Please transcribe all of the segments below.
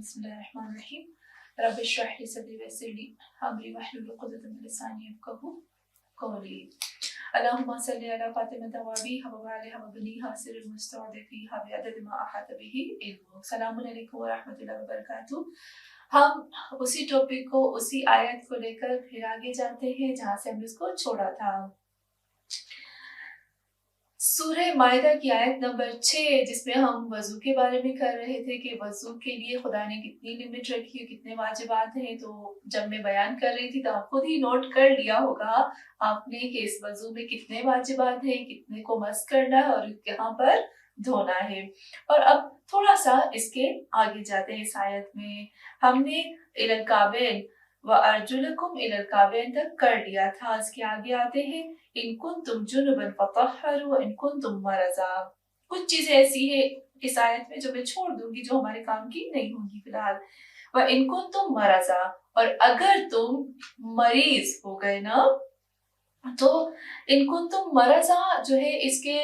بسم الله الرحمن الرحيم رب اشرح لي صدري ويسر لي أمري واحلل عقدة من لساني يفقهوا قولي اللهم صل على فاطمة وأبيها وعليها وبنيها سر المستودع بعدد ما أحاط به علمه. السلام علیکم ورحمۃ اللہ وبرکاتہ. ہم اسی ٹاپک کو اسی آیت کو لے کر پھر آگے جاتے ہیں جہاں سے ہم نے اس کو چھوڑا تھا. سورہ مائدہ کی آیت نمبر 6 جس میں ہم وضو کے بارے میں کر رہے تھے کہ وضو کے لیے خدا نے کتنی لمٹ رکھی ہے, کتنے واجبات ہیں. تو جب میں بیان کر رہی تھی تو آپ خود ہی نوٹ کر لیا ہوگا آپ نے کہ اس وضو میں کتنے واجبات ہیں, کتنے کو مس کرنا ہے اور کہاں پر دھونا ہے. اور اب تھوڑا سا اس کے آگے جاتے ہیں. اس آیت میں ہم نے الی الکعبین وارجلکم الی الکعبین تک کر لیا تھا. اس کے آگے آتے ہیں ان کنتم جنبا فطہروا وان کنتم مرضی. کچھ چیزیں ایسی ہیں اس آیت میں جو میں چھوڑ دوں گی جو ہمارے کام کی نہیں ہوں گی فی الحال. وان کنتم مرضی, اور اگر تم مریض ہو گئے نا, تو ان کنتم مرضی جو ہے اس کے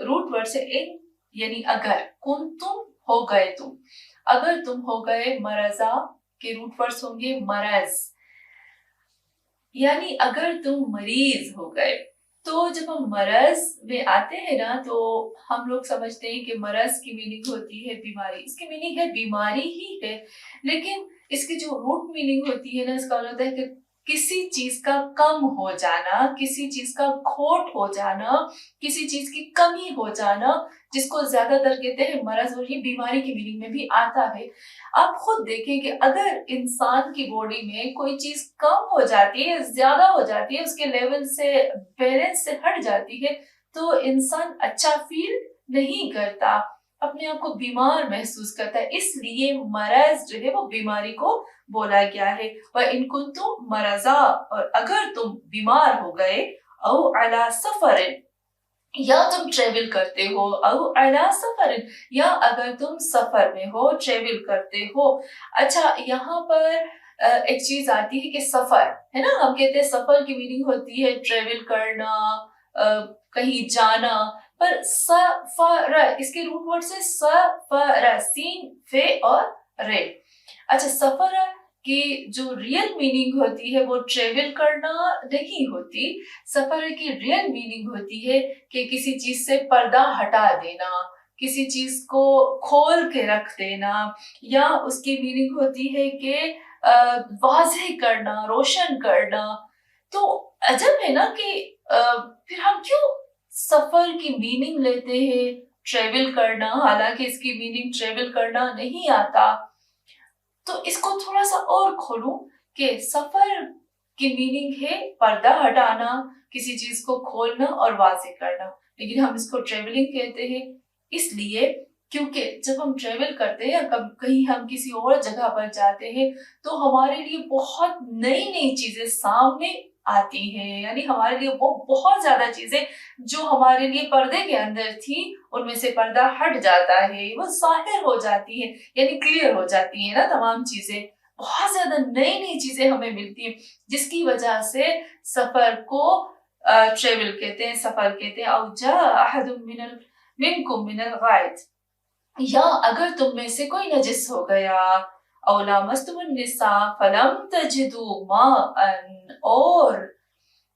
روٹ ورڈ سے ان یعنی اگر, کنتم ہو گئے تم, اگر تم ہو گئے, مرضی کے روٹ ورڈز ہوں گے مرض, یعنی اگر تم مریض ہو گئے. تو جب ہم مرض میں آتے ہیں نا تو ہم لوگ سمجھتے ہیں کہ مرض کی میننگ ہوتی ہے بیماری. اس کی میننگ ہے بیماری ہی ہے, لیکن اس کی جو روٹ میننگ ہوتی ہے نا, اس کا مطلب ہے کہ کسی چیز کا کم ہو جانا, کسی چیز کا کھوٹ ہو جانا, کسی چیز کی کمی ہو جانا, جس کو زیادہ تر کہتے ہیں مرض, اور یہ بیماری کی میننگ میں بھی آتا ہے. آپ خود دیکھیں کہ اگر انسان کی باڈی میں کوئی چیز کم ہو جاتی ہے, زیادہ ہو جاتی ہے, اس کے لیول سے بیلنس سے ہٹ جاتی ہے, تو انسان اچھا فیل نہیں کرتا, اپنے آپ کو بیمار محسوس کرتا ہے. اس لیے مرض جو ہے وہ بیماری کو بولا گیا ہے. وَإِن كُنتُم مَرَضَىٰ, اور اگر تم بیمار ہو گئے, او علی سفر, یا تم ٹریول کرتے ہو, او علی سفر, یا اگر تم سفر میں ہو, ٹریول کرتے ہو. اچھا, یہاں پر ایک چیز آتی ہے کہ سفر ہے نا, ہم کہتے ہیں سفر کی میننگ ہوتی ہے ٹریول کرنا, کہیں جانا, پر سفر اس کے روٹ ورڈ سے سفر, سین فے اور رے. اچھا, سفر کی جو ریئل میننگ ہوتی ہے وہ ٹریول کرنا نہیں ہوتی. سفر کی ریئل میننگ ہوتی ہے کہ کسی چیز سے پردہ ہٹا دینا, کسی چیز کو کھول کے رکھ دینا, یا اس کی میننگ ہوتی ہے کہ واضح کرنا, روشن کرنا. تو عجب ہے نا کہ پھر ہم کیوں سفر کی میننگ لیتے ہیں ٹریول کرنا, حالانکہ اس کی میننگ ٹریول کرنا نہیں آتا. تو اس کو تھوڑا سا اور کھولوں کہ سفر کی میننگ ہے پردہ ہٹانا, کسی چیز کو کھولنا اور واضح کرنا, لیکن ہم اس کو ٹریولنگ کہتے ہیں. اس لیے کیونکہ جب ہم ٹریول کرتے ہیں, کہیں ہم کسی اور جگہ پر جاتے ہیں, تو ہمارے لیے بہت نئی نئی چیزیں سامنے آتی ہیں. یعنی ہمارے لیے وہ بہت زیادہ چیزیں جو ہمارے لیے پردے کے اندر تھی, ان میں سے پردہ ہٹ جاتا ہے, وہ ظاہر ہو جاتی ہے, یعنی کلیئر ہو جاتی ہیں نا تمام چیزیں. بہت زیادہ نئی نئی چیزیں ہمیں ملتی ہیں, جس کی وجہ سے سفر کو ٹریول کہتے ہیں, سفر کہتے ہیں. او جاء احد منکم من الغائط, یا اگر تم میں سے کوئی نجس ہو گیا, او لامستم النساء فلم تجدوا ماء, اور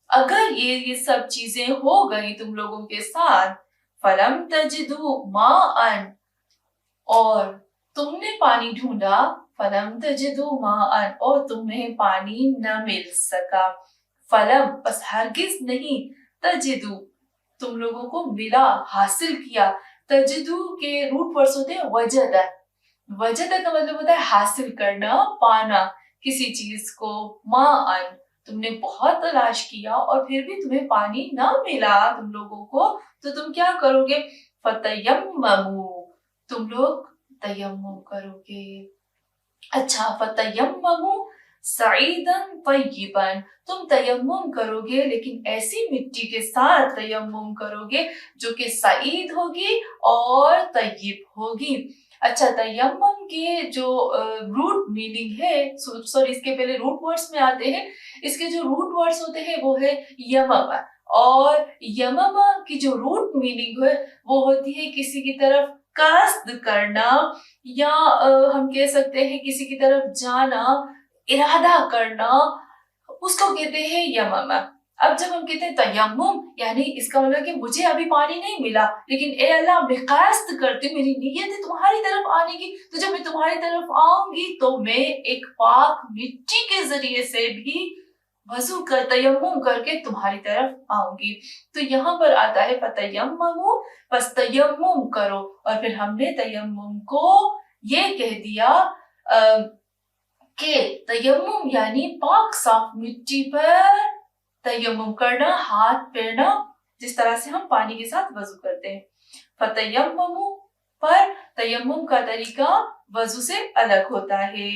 اگر یہ سب چیزیں ہو گئی تم لوگوں کے ساتھ, فلم تجدوا ماء, اور تم نے پانی ڈھونڈا, فلم تجدوا ماء, اور تمہیں پانی نہ مل سکا. فلم بس ہرگز نہیں, تجدو تم لوگوں کو ملا, حاصل کیا. تجدو کے روٹ ورڈز ہوتے ہیں وجد, وجد کا مطلب ہوتا ہے حاصل کرنا, پانا کسی چیز کو. ماء, تم نے بہت تلاش کیا اور پھر بھی تمہیں پانی نہ ملا تم لوگوں کو, تو تم کیا کرو گے؟ فتیمموا, تم لوگ تیمم کرو گے. اچھا, فتیمموا سعیدا طیبا, تم تیمم کرو گے لیکن ایسی مٹی کے ساتھ تیمم کرو گے جو کہ سعید ہوگی اور طیب ہوگی. اچھا, تیمم کے جو روٹ میننگ ہے, سوری اس کے پہلے روٹ ورڈز میں آتے ہیں. اس کے جو روٹ ورڈز ہوتے ہیں وہ ہے یمم, اور یمم کی جو روٹ میننگ ہے وہ ہوتی ہے کسی کی طرف قصد کرنا یا ہم کہہ سکتے ہیں کسی کی طرف جانا، ارادہ کرنا، اس کو کہتے ہیں یمم۔ اب جب ہم کہتے ہیں تیمم، یعنی اس کا مطلب کہ مجھے ابھی پانی نہیں ملا، لیکن اے اللہ میں قصد کرتی ہوں، میری نیت ہے تمہاری طرف آنے کی، تو جب میں تمہاری طرف آؤں گی تو میں ایک پاک مٹی کے ذریعے سے بھی وضو کر تیمم کر کے تمہاری طرف آؤں گی۔ تو یہاں پر آتا ہے فتیمموا، پس تیمم کرو، اور پھر ہم نے تیمم کو یہ کہہ دیا کہ تیمم یعنی پاک صاف مٹی پر تیمم کرنا، ہاتھ پھیرنا، جس طرح سے ہم پانی کے ساتھ وضو کرتے ہیں۔ فتیمموا پر تیمم کا طریقہ وضو سے الگ ہوتا ہے۔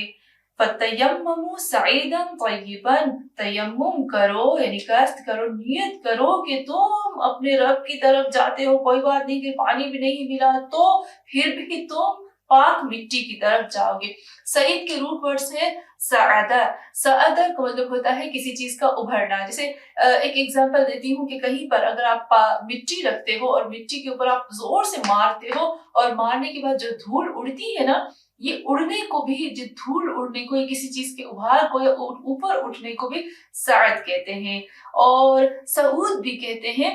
فتیمموا صعیدا طیبا، تیمم کرو یعنی قصد کرو، نیت کرو کہ تم اپنے رب کی طرف جاتے ہو، کوئی بات نہیں کہ پانی بھی نہیں ملا تو پھر بھی تم پاک مٹی کی طرف جاؤ گے۔ سعید کے روٹ ورڈز ہے سعدہ۔ سعدہ کا مطلب ہوتا ہے کسی چیز کا ابھرنا۔ جیسے ایک ایگزامپل دیتی ہوں کہ کہیں پر اگر آپ مٹی رکھتے ہو اور مٹی کے اوپر آپ زور سے مارتے ہو، اور مارنے کے بعد جو دھول اڑتی ہے نا، یہ اڑنے کو بھی، جو دھول اڑنے کو، کسی چیز کے ابھار کو یا اوپر اٹھنے کو بھی سعد کہتے ہیں۔ اور سعود بھی کہتے ہیں،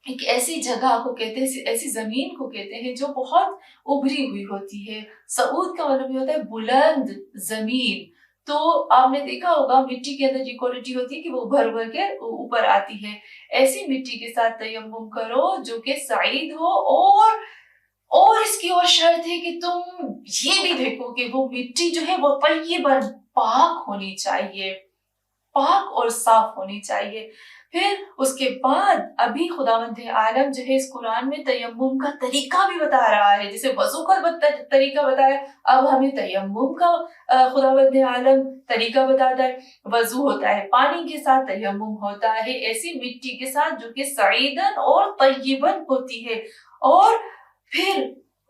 ایک ایسی جگہ کو کہتے ہیں، ایسی زمین کو کہتے ہیں جو بہت ابھری ہوئی ہوتی ہے۔ سعود کا مطلب یہ ہوتا ہے بلند زمین۔ تو آپ نے دیکھا ہوگا مٹی کے اندر یہ کوالٹی ہوتی ہے کہ وہ ابھر ابھر کے اوپر آتی ہے۔ ایسی مٹی کے ساتھ تیمم کرو جو کہ سعید ہو، اور اس کی اور شرط ہے کہ تم یہ بھی دیکھو کہ وہ مٹی جو ہے وہ طیباً پاک ہونی چاہیے، پاک اور صاف ہونی چاہیے۔ پھر اس کے بعد ابھی خداوند عالم جو ہے اس قرآن میں تیمم کا طریقہ بھی بتا رہا ہے، جیسے وضو کا طریقہ بتایا، اب ہمیں تیمم کا خداوند عالم طریقہ بتاتا ہے۔ وضو ہوتا ہے پانی کے ساتھ، تیمم ہوتا ہے ایسی مٹی کے ساتھ جو کہ سعیدن اور طیبن ہوتی ہے۔ اور پھر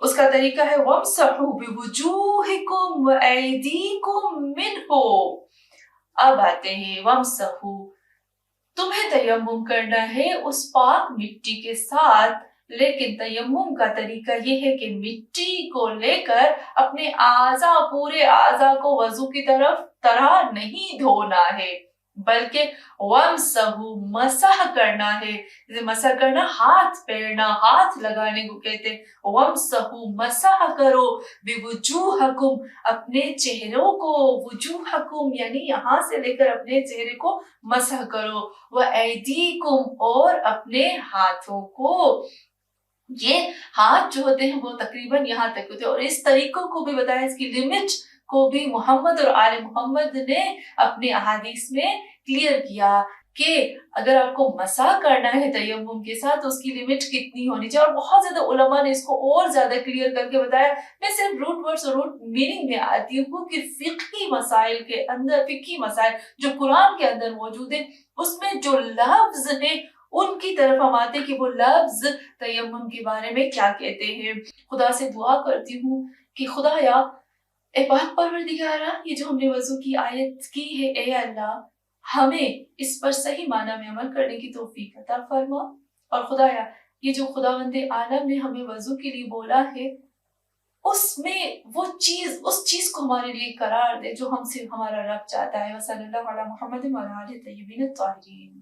اس کا طریقہ ہے وَامْسَحُوا بِوُجُوهِكُمْ وَأَيْدِيكُمْ مِنْهُ۔ اب آتے ہیں وَامْسَحُوا، تمہیں تیمم کرنا ہے اس پاک مٹی کے ساتھ، لیکن تیمم کا طریقہ یہ ہے کہ مٹی کو لے کر اپنے اعضاء، پورے اعضاء کو وضو کی طرح نہیں دھونا ہے، بلکہ وَامْسَحُوا، مسح کرنا ہے۔ جیسے مسح کرنا ہاتھ پھیرنا، ہاتھ لگانے کو کہتے ہیں۔ وَامْسَحُوا، مسح کرو، بِوُجُوهَكُمْ، اپنے چہروں کو، وجوہکم یعنی یہاں سے لے کر اپنے چہرے کو مسح کرو، وَأَيْدِيكُمْ، اور اپنے ہاتھوں کو۔ یہ ہاتھ جو ہوتے ہیں وہ تقریباً یہاں تک ہوتے ہیں، اور اس طریقوں کو بھی بتایا، اس کی لمٹ کو بھی محمد اور آل محمد نے اپنے احادیث میں کلیئر کیا کہ اگر آپ کو مسح کرنا ہے تیمم کے ساتھ تو اس کی لمٹ کتنی ہونی چاہیے، اور بہت زیادہ علماء نے اس کو اور زیادہ کلیئر کر کے بتایا۔ میں صرف روٹ ورڈز اور روٹ میننگ میں آتی ہوں کہ فقہی مسائل کے اندر، فقہی مسائل جو قرآن کے اندر موجود ہیں، اس میں جو لفظ ہیں ان کی طرف ہم آتے کہ وہ لفظ تیمم کے بارے میں کیا کہتے ہیں۔ خدا سے دعا کرتی ہوں کہ خدایا، اے پاک پروردگارہ، یہ جو ہم نے وضو کی آیت کی ہے، اے اللہ ہمیں اس پر صحیح معنی میں عمل کرنے کی توفیق عطا فرما، اور خدایا یہ جو خداوند عالم نے ہمیں وضو کے لیے بولا ہے، اس میں وہ چیز، اس چیز کو ہمارے لیے قرار دے جو ہم سے ہمارا رب چاہتا ہے۔ وصلی اللہ علی محمد وعلی آلہ الطیبین الطاہرین۔